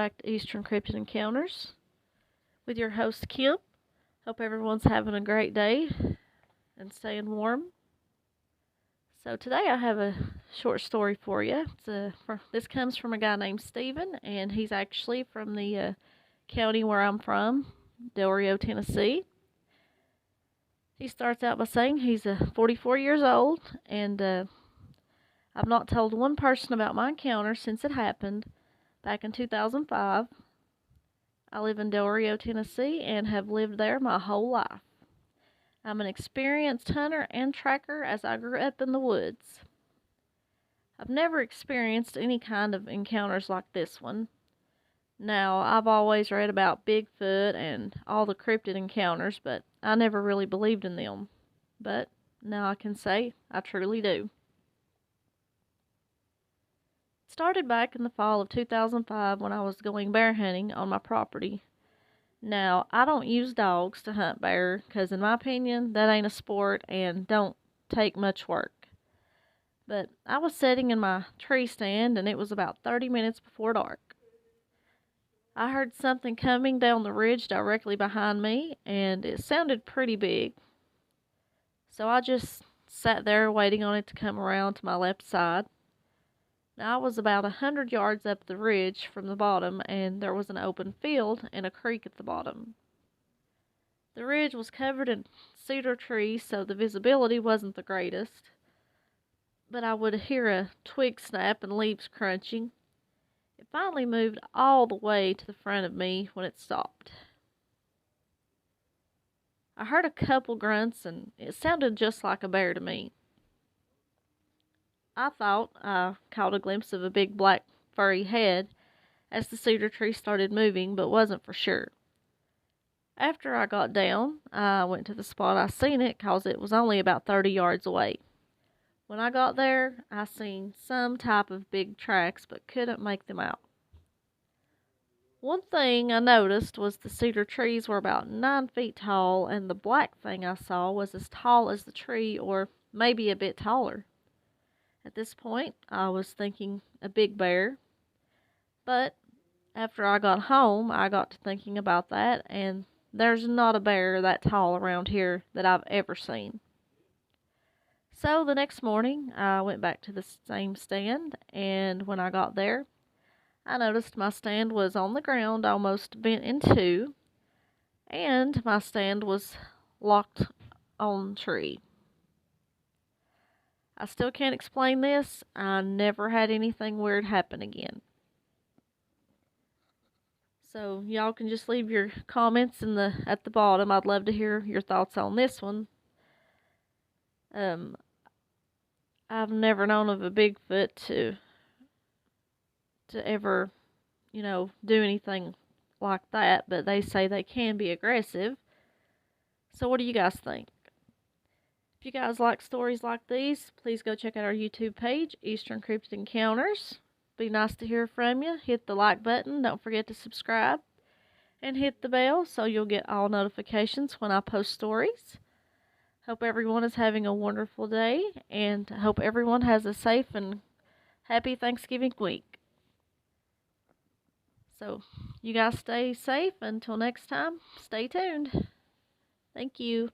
back to Eastern Cryptid Encounters with your host, Kim. Hope everyone's having a great day and staying warm. So today I have a short story for you. This comes from a guy named Steven, and he's actually from the county where I'm from, Del Rio, Tennessee. He starts out by saying he's 44 years old, and I've not told one person about my encounter since it happened back in 2005. I live in Del Rio, Tennessee, and have lived there my whole life. I'm an experienced hunter and tracker as I grew up in the woods. I've never experienced any kind of encounters like this one. Now, I've always read about Bigfoot and all the cryptid encounters, but I never really believed in them. But now I can say I truly do. It started back in the fall of 2005 when I was going bear hunting on my property. Now, I don't use dogs to hunt bear because, in my opinion, that ain't a sport and don't take much work. But I was sitting in my tree stand and it was about 30 minutes before dark. I heard something coming down the ridge directly behind me and it sounded pretty big. So I just sat there waiting on it to come around to my left side. Now, I was about 100 yards up the ridge from the bottom, and there was an open field and a creek at the bottom. The ridge was covered in cedar trees, so the visibility wasn't the greatest, but I would hear a twig snap and leaves crunching. It finally moved all the way to the front of me when it stopped. I heard a couple grunts, and it sounded just like a bear to me. I thought I caught a glimpse of a big black furry head as the cedar tree started moving, but wasn't for sure. After I got down, I went to the spot I seen it because it was only about 30 yards away. When I got there, I seen some type of big tracks, but couldn't make them out. One thing I noticed was the cedar trees were about 9 feet tall, and the black thing I saw was as tall as the tree, or maybe a bit taller. At this point, I was thinking a big bear, but after I got home, I got to thinking about that, and there's not a bear that tall around here that I've ever seen. So the next morning, I went back to the same stand, and when I got there, I noticed my stand was on the ground, almost bent in two, and my stand was locked on the tree. I still can't explain this. I never had anything weird happen again. So y'all can just leave your comments at the bottom. I'd love to hear your thoughts on this one. I've never known of a Bigfoot to ever, do anything like that, but they say they can be aggressive. So what do you guys think? If you guys like stories like these, please go check out our YouTube page, Eastern Cryptid Encounters. Be nice to hear from you. Hit the like button. Don't forget to subscribe. And hit the bell so you'll get all notifications when I post stories. Hope everyone is having a wonderful day, and hope everyone has a safe and happy Thanksgiving week. So, you guys stay safe. Until next time, stay tuned. Thank you.